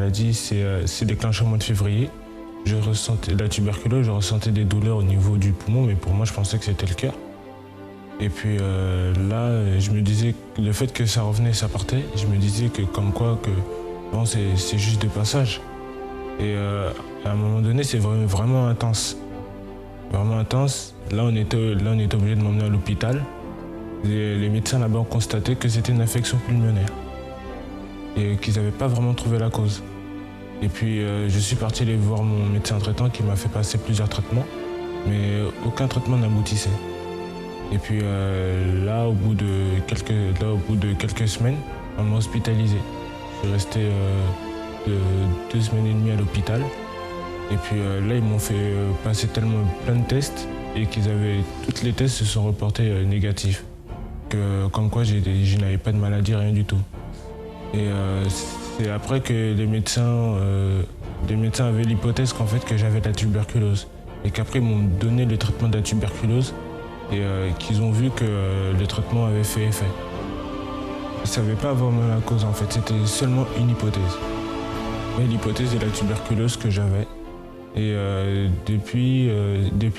maladie s'est déclenchée au mois de février. Je ressentais la tuberculose, je ressentais des douleurs au niveau du poumon, mais pour moi, je pensais que c'était le cœur. Et puis là, je me disais que le fait que ça revenait, ça partait, je me disais que comme quoi, que bon, c'est juste de passage. Et à un moment donné, c'est vraiment intense. Vraiment intense. Là, on était obligé de m'emmener à l'hôpital. Les médecins là-bas ont constaté que c'était une infection pulmonaire et qu'ils n'avaient pas vraiment trouvé la cause. Et puis, je suis parti aller voir mon médecin traitant qui m'a fait passer plusieurs traitements, mais aucun traitement n'aboutissait. Et puis là, au bout de quelques semaines, on m'a hospitalisé. Je suis resté 2 semaines et demie à l'hôpital. Et puis là, ils m'ont fait passer tellement plein de tests et tous les tests se sont reportés négatifs. Comme quoi, je n'avais pas de maladie, rien du tout. Et c'est après que les médecins avaient l'hypothèse qu'en fait, que j'avais de la tuberculose. Et qu'après, ils m'ont donné le traitement de la tuberculose et qu'ils ont vu que le traitement avait fait effet. Ils ne savaient pas vraiment la cause, en fait. C'était seulement une hypothèse. Et l'hypothèse de la tuberculose que j'avais. Et depuis,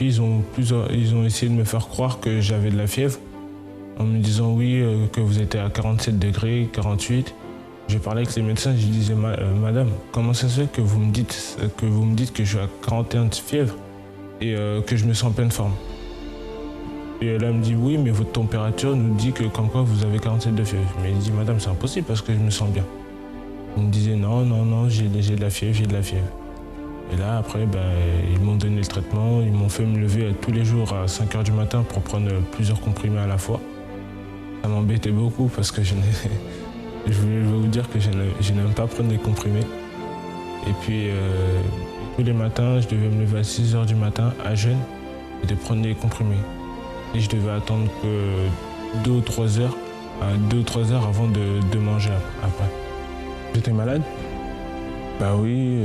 ils ont essayé de me faire croire que j'avais de la fièvre, en me disant oui, que vous étiez à 47 degrés, 48. Je parlais avec les médecins, je disais madame, comment ça se fait que vous me dites que je suis à 41 de fièvre et que je me sens en pleine forme. Et elle me dit oui, mais votre température nous dit que comme quoi vous avez 47 de fièvre. Mais il dit madame, c'est impossible parce que je me sens bien. Il me disait non, j'ai de la fièvre, j'ai de la fièvre. Et là, après, ils m'ont donné le traitement, ils m'ont fait me lever tous les jours à 5 h du matin pour prendre plusieurs comprimés à la fois. Ça m'embêtait beaucoup parce que je vais vous dire que je n'aime pas prendre des comprimés. Et puis, tous les matins, je devais me lever à 6 h du matin à jeûne et de prendre des comprimés. Et je devais attendre que 2 ou 3 heures avant de manger après. J'étais malade? Bah oui.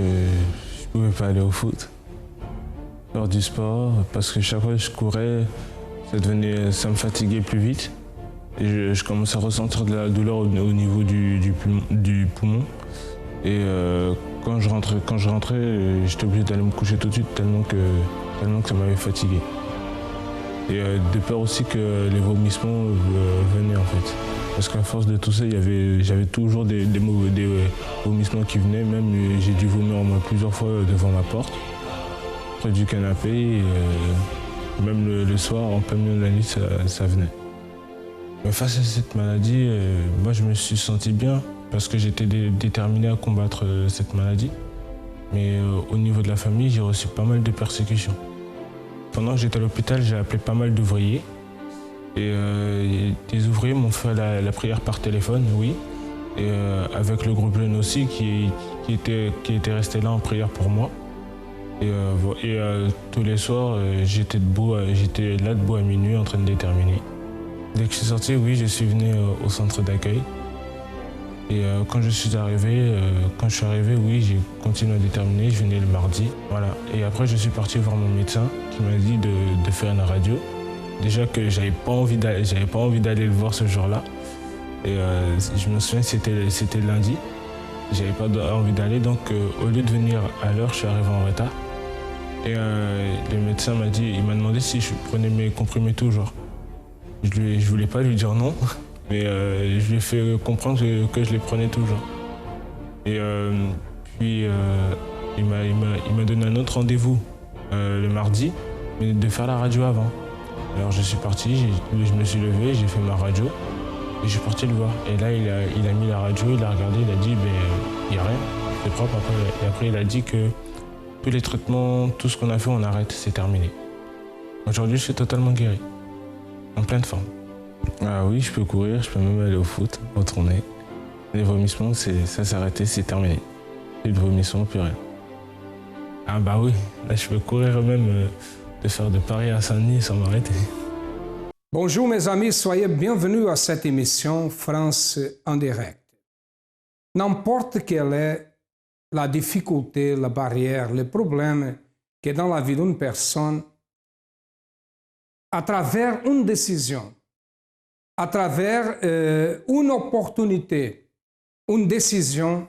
Je ne pouvais pas aller au foot, faire du sport, parce que chaque fois que je courais, ça me fatiguait plus vite. Et je commençais à ressentir de la douleur au niveau du poumon. Et quand je rentrais, j'étais obligé d'aller me coucher tout de suite tellement que ça m'avait fatigué. Et de peur aussi que les vomissements venaient en fait. Parce qu'à force de tousser, j'avais toujours des vomissements qui venaient. Même j'ai dû vomir au moins plusieurs fois devant ma porte, près du canapé. Et, même le soir, en plein milieu de la nuit, ça venait. Mais face à cette maladie, moi je me suis senti bien parce que j'étais déterminé à combattre cette maladie. Mais au niveau de la famille, j'ai reçu pas mal de persécutions. Pendant que j'étais à l'hôpital, j'ai appelé pas mal d'ouvriers. Et des ouvriers m'ont fait la prière par téléphone, oui. Et avec le groupe jeune aussi qui était resté là en prière pour moi. Et tous les soirs, j'étais là debout à minuit en train de déterminer. Dès que je suis sorti, oui, je suis venu au centre d'accueil. Et quand je suis arrivé, oui, j'ai continué à déterminer, je venais le mardi. Voilà. Et après, je suis parti voir mon médecin qui m'a dit de faire une radio. Déjà que j'avais pas envie d'aller le voir ce jour-là. Et je me souviens, c'était lundi. J'avais pas envie d'aller, donc au lieu de venir à l'heure, je suis arrivé en retard. Et le médecin m'a demandé si je prenais mes comprimés toujours. Je voulais pas lui dire non, mais je lui ai fait comprendre que je les prenais toujours. Et puis il m'a donné un autre rendez-vous le mardi, mais de faire la radio avant. Alors je suis parti, je me suis levé, j'ai fait ma radio et je suis parti le voir. Et là il a mis la radio, il a regardé, il a dit il n'y a rien, c'est propre. Et après il a dit que tous les traitements, tout ce qu'on a fait, on arrête, c'est terminé. Aujourd'hui je suis totalement guéri, en pleine forme. Ah oui, je peux courir, je peux même aller au foot, retourner. Les vomissements, ça s'est arrêté, c'est terminé. Plus de vomissements, plus rien. Ah bah oui, là je peux courir même de faire de Paris à Saint-Denis sans m'arrêter. Bonjour mes amis, soyez bienvenus à cette émission France en direct. N'importe quelle est la difficulté, la barrière, le problème qui est dans la vie d'une personne, à travers une décision, à travers une opportunité, une décision,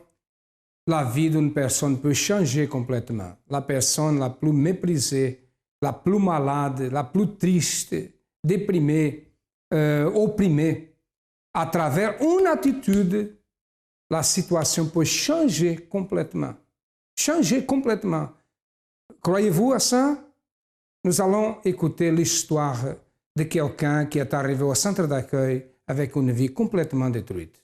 la vie d'une personne peut changer complètement. La personne la plus méprisée, la plus malade, la plus triste, déprimée, opprimée, à travers une attitude, la situation peut changer complètement. Changer complètement. Croyez-vous à ça? Nous allons écouter l'histoire de quelqu'un qui est arrivé au centre d'accueil avec une vie complètement détruite.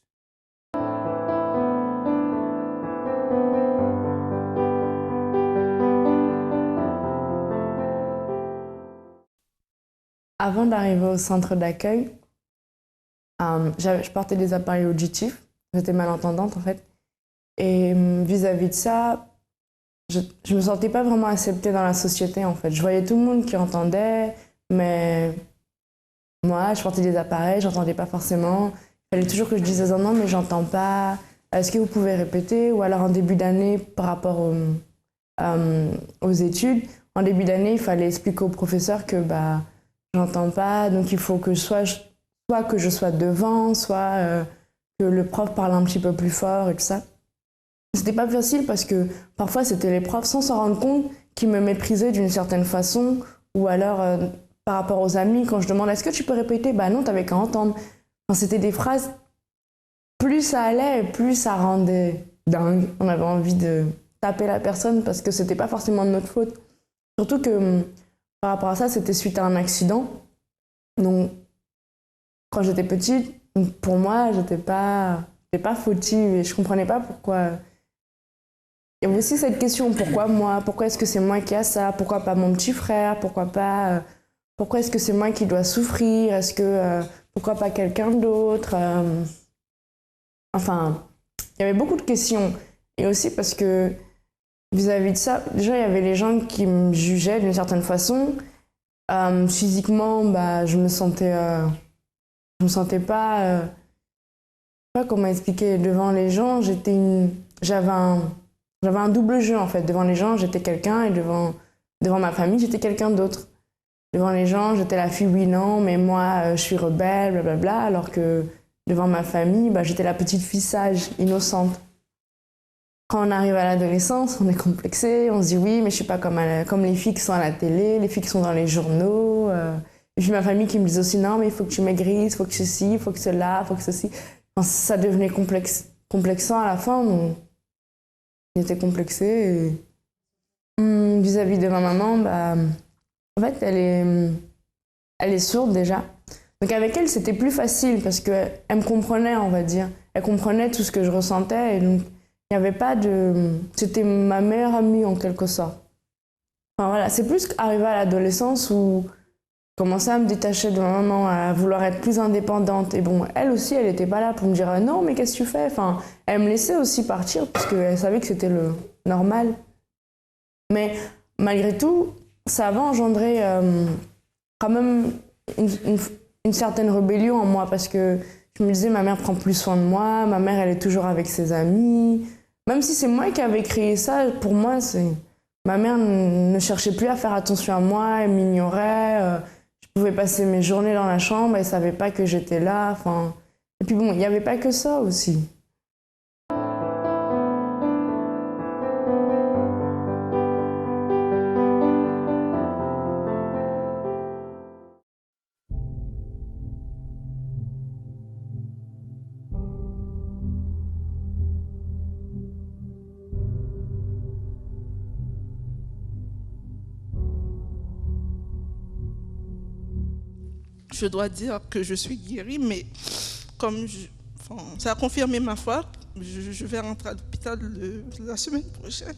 Avant d'arriver au centre d'accueil, je portais des appareils auditifs. J'étais malentendante en fait. Et vis-à-vis de ça, je me sentais pas vraiment acceptée dans la société en fait. Je voyais tout le monde qui entendait, mais moi, je portais des appareils, j'entendais pas forcément. Il fallait toujours que je dise non, mais j'entends pas. Est-ce que vous pouvez répéter? Ou alors en début d'année, par rapport aux études, en début d'année, il fallait expliquer au professeur que j'entends pas, donc il faut que soit que je sois devant, soit que le prof parle un petit peu plus fort et tout ça. C'était pas facile parce que parfois c'était les profs, sans s'en rendre compte, qui me méprisaient d'une certaine façon, ou alors par rapport aux amis, quand je demande est-ce que tu peux répéter, non, t'avais qu'à entendre. Enfin, c'était des phrases, plus ça allait, plus ça rendait dingue. On avait envie de taper la personne parce que c'était pas forcément de notre faute. Surtout que par rapport à ça, c'était suite à un accident. Donc, quand j'étais petite, pour moi, j'étais pas fautive et je comprenais pas pourquoi. Il y avait aussi cette question, pourquoi moi? Pourquoi est-ce que c'est moi qui a ça? Pourquoi pas mon petit frère? Pourquoi est-ce que c'est moi qui dois souffrir? Pourquoi pas quelqu'un d'autre? Enfin, il y avait beaucoup de questions. Et aussi parce que vis-à-vis de ça, déjà, il y avait les gens qui me jugeaient d'une certaine façon. Physiquement, je me sentais pas... Je sais pas comment expliquer. Devant les gens, j'avais un double jeu, en fait. Devant les gens, j'étais quelqu'un et devant ma famille, j'étais quelqu'un d'autre. Devant les gens, j'étais la fille oui, non, mais moi, je suis rebelle, blablabla, alors que devant ma famille, j'étais la petite fille sage, innocente. Quand on arrive à l'adolescence, on est complexé, on se dit oui, mais je suis pas comme les filles qui sont à la télé, les filles qui sont dans les journaux. Et puis ma famille qui me disait aussi non, mais il faut que tu maigrisses, il faut que ceci, il faut que cela, il faut que ceci. Enfin, ça devenait complexant à la fin. Donc, j'étais complexée. Vis-à-vis de ma maman, en fait, elle est sourde déjà. Donc avec elle, c'était plus facile parce qu'elle me comprenait, on va dire. Elle comprenait tout ce que je ressentais. Et donc, il n'y avait pas de... C'était ma meilleure amie, en quelque sorte. Enfin, voilà. C'est plus arrivé à l'adolescence où je commençais à me détacher de ma maman, à vouloir être plus indépendante. Et bon, elle aussi, elle n'était pas là pour me dire « Non, mais qu'est-ce que tu fais ?» Enfin, elle me laissait aussi partir parce qu'elle savait que c'était le normal. Mais malgré tout, ça avait engendré quand même une certaine rébellion en moi parce que je me disais ma mère prend plus soin de moi, ma mère elle est toujours avec ses amis. Même si c'est moi qui avais créé ça, pour moi, ma mère ne cherchait plus à faire attention à moi, elle m'ignorait. Je pouvais passer mes journées dans la chambre, elle savait pas que j'étais là. Enfin... Et puis bon, il n'y avait pas que ça aussi. Je dois dire que je suis guérie, mais comme ça a confirmé ma foi, je vais rentrer à l'hôpital la semaine prochaine.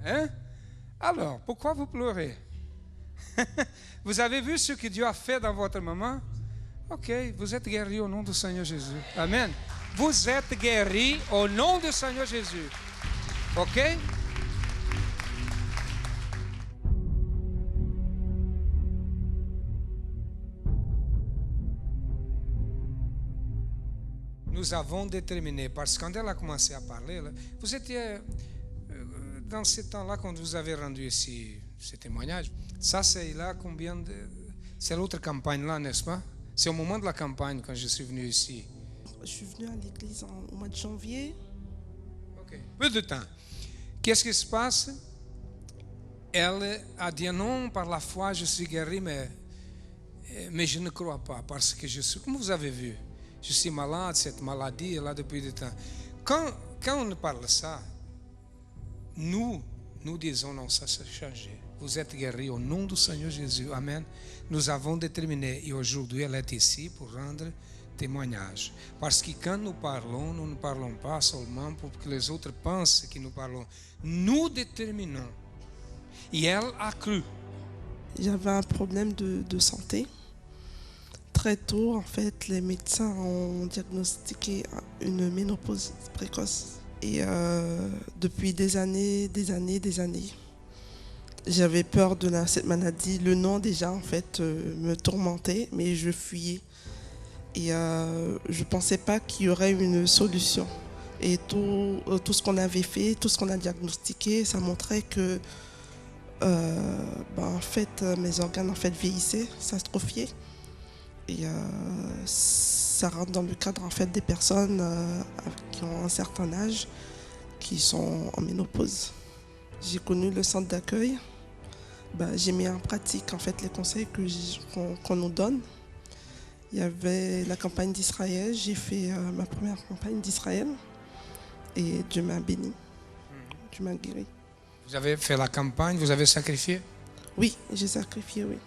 Hein? Alors, pourquoi vous pleurez? Vous avez vu ce que Dieu a fait dans votre maman? Ok, vous êtes guéri au nom du Seigneur Jésus. Amen. Vous êtes guéri au nom du Seigneur Jésus. Ok? Nous avons déterminé, parce que quand elle a commencé à parler, là, vous étiez dans ce temps-là quand vous avez rendu ici ce témoignage. Ça, c'est là combien de... C'est l'autre campagne là, n'est-ce pas? C'est au moment de la campagne quand je suis venu ici. Je suis venue à l'église au mois de janvier. Ok. Peu de temps. Qu'est-ce qui se passe? Elle a dit non, par la foi, je suis guérie, mais je ne crois pas, parce que je suis, comme vous avez vu, je suis malade, cette maladie est là depuis du temps. Quand on parle ça, nous disons non, ça s'est changé. Vous êtes guéris au nom du Seigneur Jésus. Amen. Nous avons déterminé, et aujourd'hui elle est ici pour rendre témoignage. Parce que quand nous ne parlons pas seulement pour que les autres pensent que nous parlons. Nous déterminons. Et elle a cru. J'avais un problème de santé. Très tôt, en fait, les médecins ont diagnostiqué une ménopause précoce. Et depuis des années, j'avais peur de cette maladie. Le nom déjà, en fait, me tourmentait, mais je fuyais. Et je ne pensais pas qu'il y aurait une solution. Et tout ce qu'on avait fait, tout ce qu'on a diagnostiqué, ça montrait que en fait, mes organes en fait, vieillissaient, s'atrophiaient. Et ça rentre dans le cadre en fait, des personnes qui ont un certain âge, qui sont en ménopause. J'ai connu le centre d'accueil. J'ai mis en pratique en fait, les conseils qu'on nous donne. Il y avait la campagne d'Israël. J'ai fait ma première campagne d'Israël. Et Dieu m'a béni. Dieu m'a guéri. Vous avez fait la campagne, vous avez sacrifié? Oui, j'ai sacrifié, oui.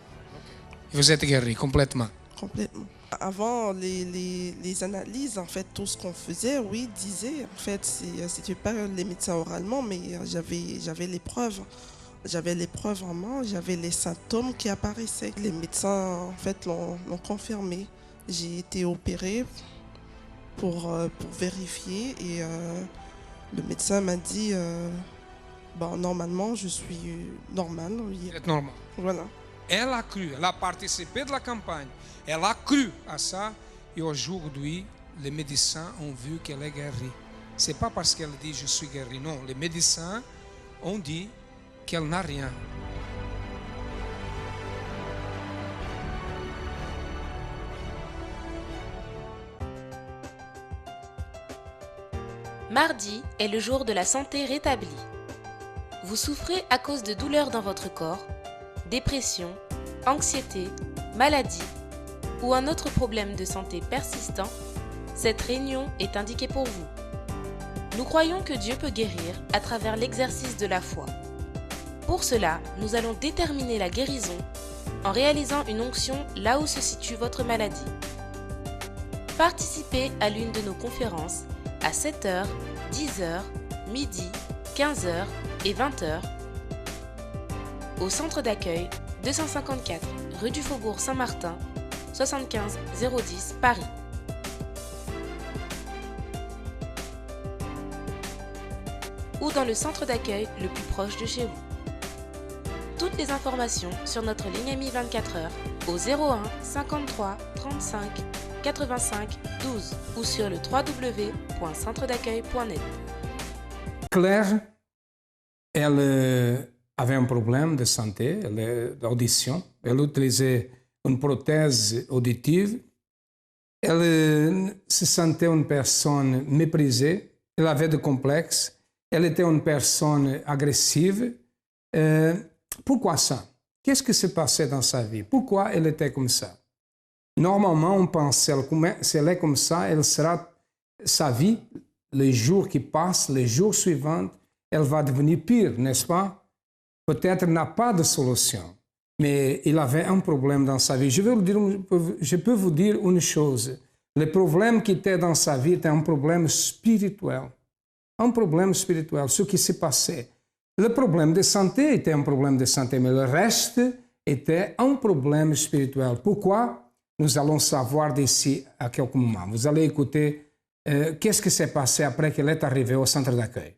Vous êtes guéri complètement? Complètement. Avant les analyses, en fait, tout ce qu'on faisait, oui, disait, en fait, c'était pas les médecins oralement, mais j'avais les preuves. J'avais les preuves en main, j'avais les symptômes qui apparaissaient. Les médecins, en fait, l'ont confirmé. J'ai été opérée pour vérifier et le médecin m'a dit normalement, je suis normale. Vous êtes normal. Voilà. Elle a cru, elle a participé de la campagne, elle a cru à ça et aujourd'hui, les médecins ont vu qu'elle est guérie. Ce n'est pas parce qu'elle dit je suis guérie, non. Les médecins ont dit qu'elle n'a rien. Mardi est le jour de la santé rétablie. Vous souffrez à cause de douleurs dans votre corps, dépression, anxiété, maladie ou un autre problème de santé persistant, cette réunion est indiquée pour vous. Nous croyons que Dieu peut guérir à travers l'exercice de la foi. Pour cela, nous allons déterminer la guérison en réalisant une onction là où se situe votre maladie. Participez à l'une de nos conférences à 7h, 10h, midi, 15h et 20h au centre d'accueil 254 rue du Faubourg Saint-Martin, 75 010 Paris. Ou dans le centre d'accueil le plus proche de chez vous. Toutes les informations sur notre ligne AMI 24 heures au 01 53 35 85 12 ou sur le www.centredaccueil.net. Claire, elle avait un problème de santé, d'audition. Elle utilisait une prothèse auditive. Elle se sentait une personne méprisée. Elle avait des complexes. Elle était une personne agressive. Pourquoi ça? Qu'est-ce qui s'est passé dans sa vie? Pourquoi elle était comme ça? Normalement, on pense si elle est comme ça, elle sera sa vie, les jours qui passent, les jours suivants, elle va devenir pire, n'est-ce pas? Peut-être n'a pas de solution, mais il avait un problème dans sa vie. Je peux vous dire une chose. Le problème qui était dans sa vie était un problème spirituel. Un problème spirituel, ce qui s'est passé. Le problème de santé était un problème de santé, mais le reste était un problème spirituel. Pourquoi? Nous allons savoir d'ici à quelques moments. Vous allez écouter qu'est-ce qui s'est passé après qu'elle est arrivée au centre d'accueil.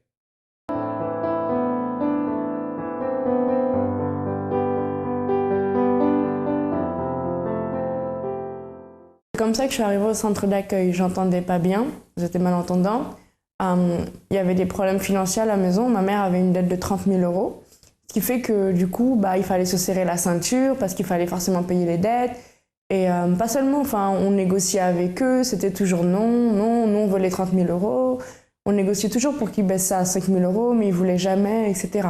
C'est comme ça que je suis arrivée au centre d'accueil. J'entendais pas bien, j'étais malentendant. Il y avait des problèmes financiers à la maison. Ma mère avait une dette de 30 000 €. Ce qui fait que du coup, il fallait se serrer la ceinture parce qu'il fallait forcément payer les dettes. Et pas seulement, on négociait avec eux, c'était toujours non, on veut les 30 000 €. on négociait toujours pour qu'il baisse ça à 5 000 €, mais il ne voulait jamais, etc.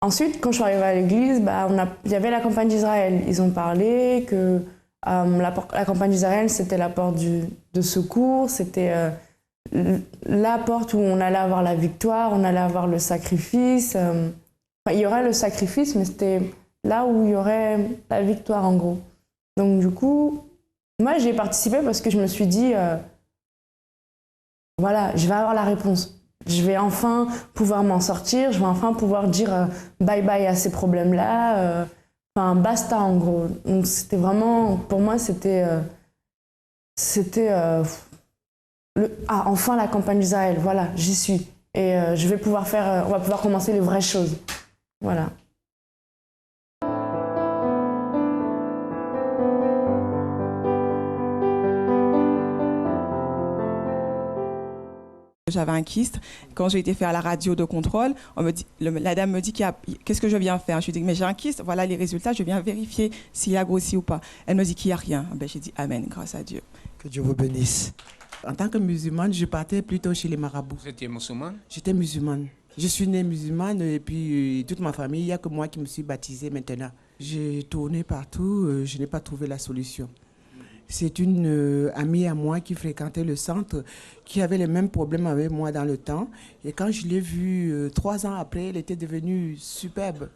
Ensuite, quand je suis arrivée à l'église, il y avait la campagne d'Israël. Ils ont parlé que la campagne d'Israël, c'était la porte de secours, c'était la porte où on allait avoir la victoire, on allait avoir le sacrifice. Il y aurait le sacrifice, mais c'était là où il y aurait la victoire, en gros. Donc du coup, moi, j'y ai participé parce que je me suis dit, voilà, je vais avoir la réponse. Je vais enfin pouvoir m'en sortir, je vais enfin pouvoir dire bye-bye à ces problèmes-là. Enfin, basta, en gros. Donc c'était vraiment, pour moi, c'était enfin la campagne d'Israël, voilà, j'y suis. Et on va pouvoir commencer les vraies choses. Voilà. J'avais un kyste. Quand j'ai été faire la radio de contrôle, la dame me dit qu'est-ce que je viens faire. Je lui dis mais j'ai un kyste, voilà les résultats, je viens vérifier s'il a grossi ou pas. Elle me dit qu'il n'y a rien. J'ai dit amen, grâce à Dieu. Que Dieu vous bénisse. En tant que musulmane, je partais plutôt chez les marabouts. Vous étiez musulmane? J'étais musulmane. Je suis née musulmane et puis toute ma famille, il n'y a que moi qui me suis baptisée maintenant. J'ai tourné partout, je n'ai pas trouvé la solution. C'est une amie à moi qui fréquentait le centre, qui avait les mêmes problèmes avec moi dans le temps. Et quand je l'ai vue 3 ans après, elle était devenue superbe.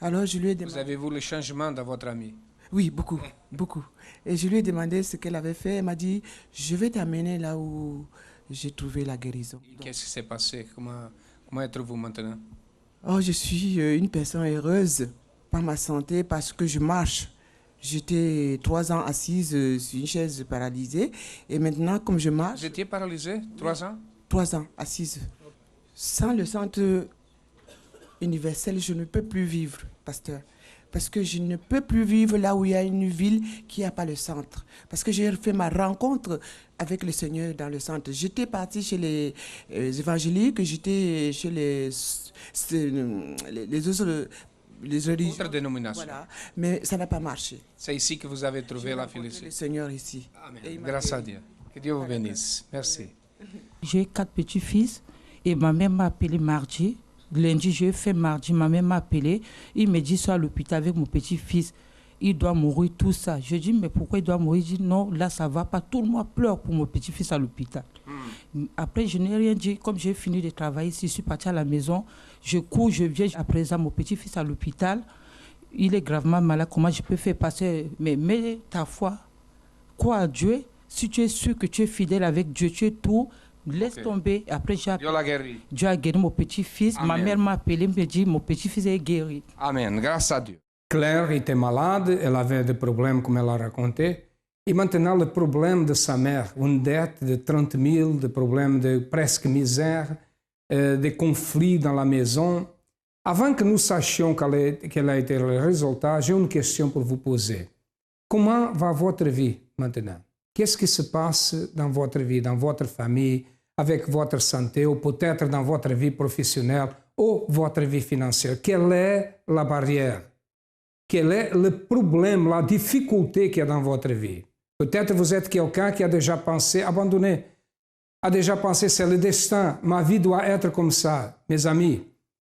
Alors je lui ai demandé... Vous avez vu le changement dans votre amie? Oui, beaucoup, beaucoup. Et je lui ai demandé ce qu'elle avait fait. Elle m'a dit, je vais t'amener là où j'ai trouvé la guérison. Qu'est-ce qui s'est passé? Comment êtes-vous maintenant? Oh, je suis une personne heureuse par ma santé parce que je marche. J'étais 3 ans assise sur une chaise paralysée et maintenant, comme je marche... Vous étiez paralysée 3 ans? 3 ans assise. Sans le centre universel, je ne peux plus vivre, pasteur. Parce que je ne peux plus vivre là où il y a une ville qui n'a pas le centre. Parce que j'ai fait ma rencontre avec le Seigneur dans le centre. J'étais partie chez les évangéliques, j'étais chez les autres... Les religions. Autre dénomination. Voilà. Mais ça n'a pas marché. C'est ici que vous avez trouvé la félicité. Le Seigneur ici. Amen. Grâce à Dieu. Que Dieu vous bénisse. Merci. J'ai 4 petits-fils et ma mère m'a appelé mardi. Lundi, j'ai fait mardi, ma mère m'a appelé. Il me dit, sois à l'hôpital avec mon petit-fils. Il doit mourir, tout ça. Je dis, mais pourquoi il doit mourir? Il dit, non, là, ça ne va pas. Tout le monde pleure pour mon petit-fils à l'hôpital. Après, je n'ai rien dit. Comme j'ai fini de travailler, je suis partie à la maison. Je cours, je viens à présent, mon petit-fils à l'hôpital. Il est gravement malade. Comment je peux faire passer? Mais mets ta foi. Crois à Dieu. Si tu es sûr que tu es fidèle avec Dieu, tu es tout. Laisse tomber. Après, Dieu l'a guéri. Dieu a guéri mon petit-fils. Ma mère m'a appelé, me dit, mon petit-fils est guéri. Amen. Grâce à Dieu. Claire était malade, elle avait des problèmes comme elle a raconté. Et maintenant, le problème de sa mère, une dette de 30 000, des problèmes de presque misère, des conflits dans la maison. Avant que nous sachions quel a été le résultat, j'ai une question pour vous poser. Comment va votre vie maintenant? Qu'est-ce qui se passe dans votre vie, dans votre famille, avec votre santé, ou peut-être dans votre vie professionnelle, ou votre vie financière? Quelle est la barrière? Quel est le problème, la difficulté qu'il y a dans votre vie? Peut-être vous êtes quelqu'un qui a déjà pensé abandonner, a déjà pensé c'est le destin, ma vie doit être comme ça. Mes amis,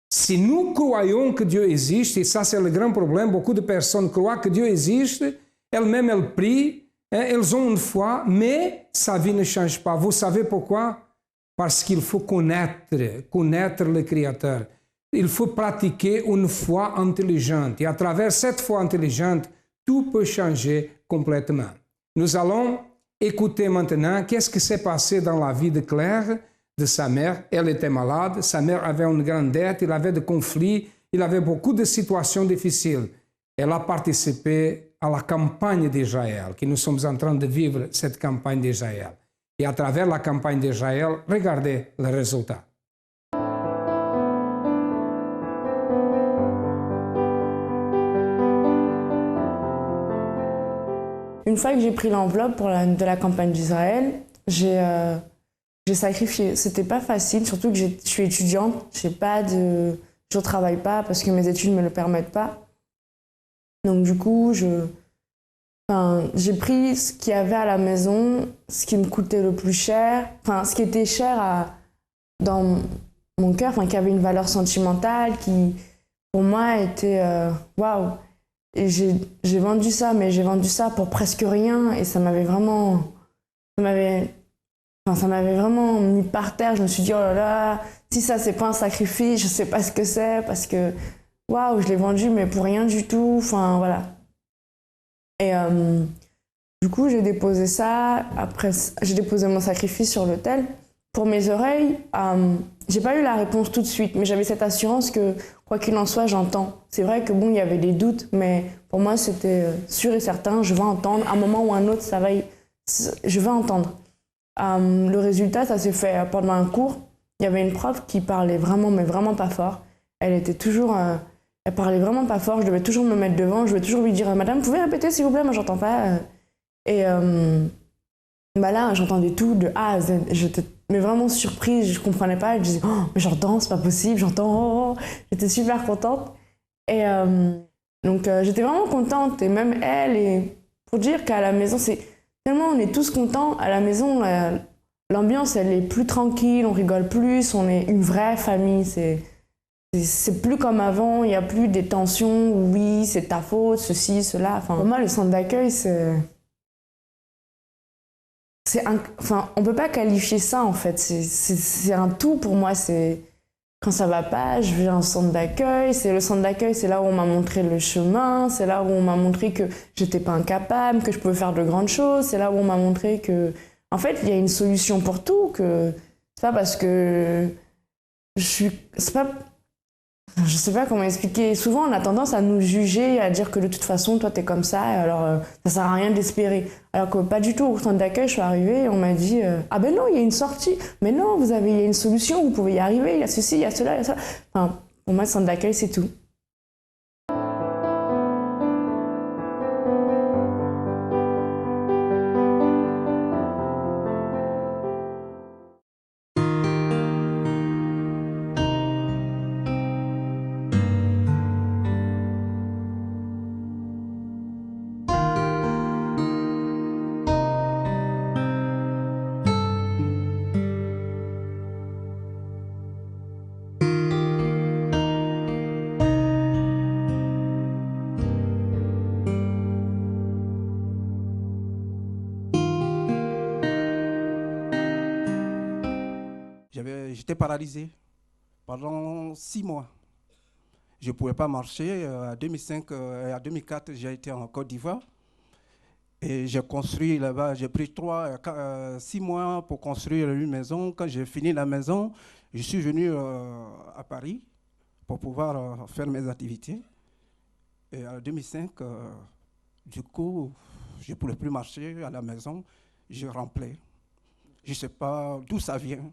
si nous croyons que Dieu existe, et ça c'est le grand problème, beaucoup de personnes croient que Dieu existe, elles-mêmes elles prient, elles ont une foi, mais sa vie ne change pas. Vous savez pourquoi? Parce qu'il faut connaître le Créateur. Il faut pratiquer une foi intelligente. Et à travers cette foi intelligente, tout peut changer complètement. Nous allons écouter maintenant qu'est-ce qui s'est passé dans la vie de Claire, de sa mère. Elle était malade, sa mère avait une grande dette, il avait des conflits, il avait beaucoup de situations difficiles. Elle a participé à la campagne d'Israël, que nous sommes en train de vivre cette campagne d'Israël. Et à travers la campagne d'Israël, regardez le résultat. Une fois que j'ai pris l'enveloppe de la campagne d'Israël, j'ai sacrifié. C'était pas facile, surtout que je suis étudiante. Je travaille pas parce que mes études me le permettent pas. Donc du coup, Enfin, j'ai pris ce qu'il y avait à la maison, ce qui me coûtait le plus cher, enfin, ce qui était cher dans mon cœur, enfin, qui avait une valeur sentimentale, qui, pour moi, était waouh. Et j'ai vendu ça, mais j'ai vendu ça pour presque rien, et ça m'avait vraiment mis par terre. Je me suis dit, oh là là, si ça, c'est pas un sacrifice, je sais pas ce que c'est, parce que, waouh, je l'ai vendu, mais pour rien du tout, enfin, voilà. Et du coup, j'ai déposé ça. Après, j'ai déposé mon sacrifice sur l'autel. Pour mes oreilles, j'ai pas eu la réponse tout de suite, mais j'avais cette assurance que, quoi qu'il en soit, j'entends. C'est vrai que bon, il y avait des doutes, mais pour moi, c'était sûr et certain. Je vais entendre. À un moment ou à un autre, je vais entendre. Le résultat, ça s'est fait pendant un cours. Il y avait une prof qui parlait vraiment, mais vraiment pas fort. Elle était toujours... Elle parlait vraiment pas fort, je devais toujours me mettre devant, je devais toujours lui dire « Madame, vous pouvez répéter s'il vous plaît, moi j'entends pas ». Et là, j'entendais tout de A à Z. J'étais vraiment surprise, je comprenais pas. Je disais « Oh, mais j'entends, c'est pas possible, j'entends, oh. » J'étais super contente. Et donc j'étais vraiment contente, et même elle, et pour dire qu'à la maison, c'est tellement on est tous contents. À la maison, l'ambiance, elle est plus tranquille, on rigole plus, on est une vraie famille, c'est plus comme avant, il n'y a plus des tensions, oui, c'est ta faute, ceci, cela. Enfin, pour moi, le centre d'accueil, on ne peut pas qualifier ça, en fait. C'est un tout pour moi. Quand ça va pas, je viens au centre d'accueil. Le centre d'accueil, c'est là où on m'a montré le chemin. C'est là où on m'a montré que j'étais pas incapable, que je pouvais faire de grandes choses. C'est là où on m'a montré que, en fait, il y a une solution pour tout. Que c'est pas parce que je sais pas comment expliquer. Souvent, on a tendance à nous juger, à dire que de toute façon, toi, t'es comme ça, alors ça sert à rien d'espérer. Alors que pas du tout. Au centre d'accueil, je suis arrivée et on m'a dit ah ben non, il y a une sortie. Mais non, il y a une solution, vous pouvez y arriver, il y a ceci, il y a cela, il y a ça. Enfin, pour moi, le centre d'accueil, c'est tout. J'étais paralysé pendant 6 mois. Je ne pouvais pas marcher. En 2005 et en 2004, j'ai été en Côte d'Ivoire. Et j'ai construit là-bas. J'ai pris 6 mois pour construire une maison. Quand j'ai fini la maison, je suis venu à Paris pour pouvoir faire mes activités. Et en 2005, du coup, je ne pouvais plus marcher à la maison. Je ramplais. Je ne sais pas d'où ça vient.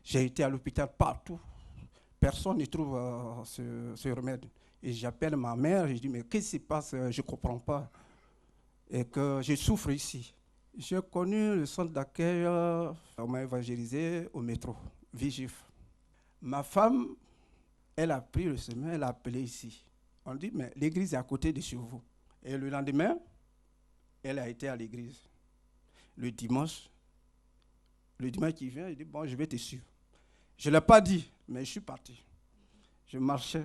J'ai été à l'hôpital partout. Personne ne trouve ce remède. Et j'appelle ma mère, je dis, mais qu'est-ce qui se passe? Je ne comprends pas. Et que je souffre ici. J'ai connu le centre d'accueil, on m'a évangélisé au métro, Vigif. Ma femme, elle a pris le chemin, elle a appelé ici. On dit, mais l'église est à côté de chez vous. Et le lendemain, elle a été à l'église. Le dimanche qui vient, il dit, bon, je vais te suivre. Je ne l'ai pas dit, mais je suis parti. Je marchais,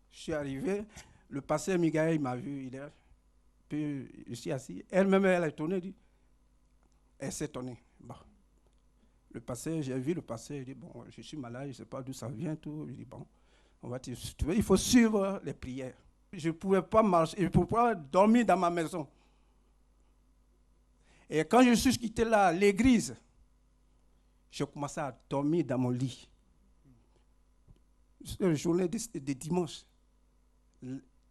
je suis arrivé. Le pasteur Miguel, il m'a vu, puis je suis assis. Elle-même, elle est étonnée, elle s'est étonnée. Bon. Le pasteur, j'ai vu le pasteur, il dit, bon, je suis malade, je ne sais pas d'où ça vient, tout. Je dis, bon, il faut suivre les prières. Je ne pouvais pas marcher, je ne pouvais pas dormir dans ma maison. Et quand je suis quitté là, l'église, je commençais à dormir dans mon lit. La journée de dimanche,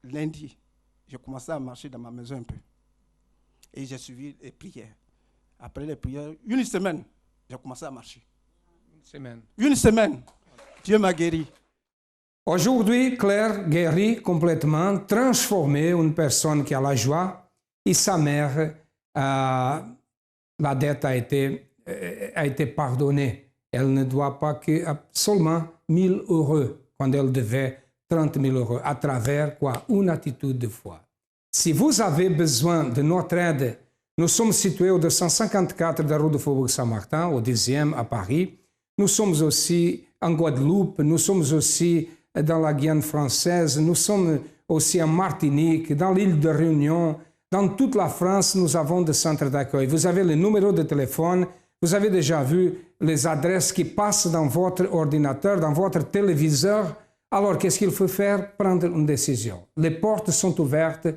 lundi, je commençais à marcher dans ma maison un peu. Et j'ai suivi les prières. Après les prières, une semaine, j'ai commencé à marcher. Une semaine. Dieu m'a guéri. Aujourd'hui, Claire guérit complètement, transformée, une personne qui a la joie. Et sa mère, la dette a été pardonnée. Elle ne doit pas que seulement 1 000 € quand elle devait 30 000 € à travers quoi? Une attitude de foi. Si vous avez besoin de notre aide, nous sommes situés au 254 de la rue de Faubourg Saint-Martin, au 10e à Paris. Nous sommes aussi en Guadeloupe, nous sommes aussi dans la Guyane française, nous sommes aussi en Martinique, dans l'île de Réunion. Dans toute la France, nous avons des centres d'accueil. Vous avez le numéro de téléphone, vous avez déjà vu les adresses qui passent dans votre ordinateur, dans votre téléviseur. Alors, qu'est-ce qu'il faut faire? Prendre une décision. Les portes sont ouvertes.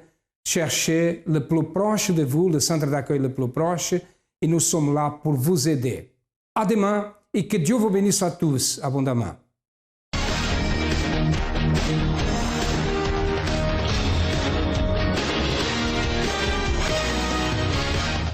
Cherchez le plus proche de vous, le centre d'accueil le plus proche, et nous sommes là pour vous aider. À demain, et que Dieu vous bénisse à tous abondamment.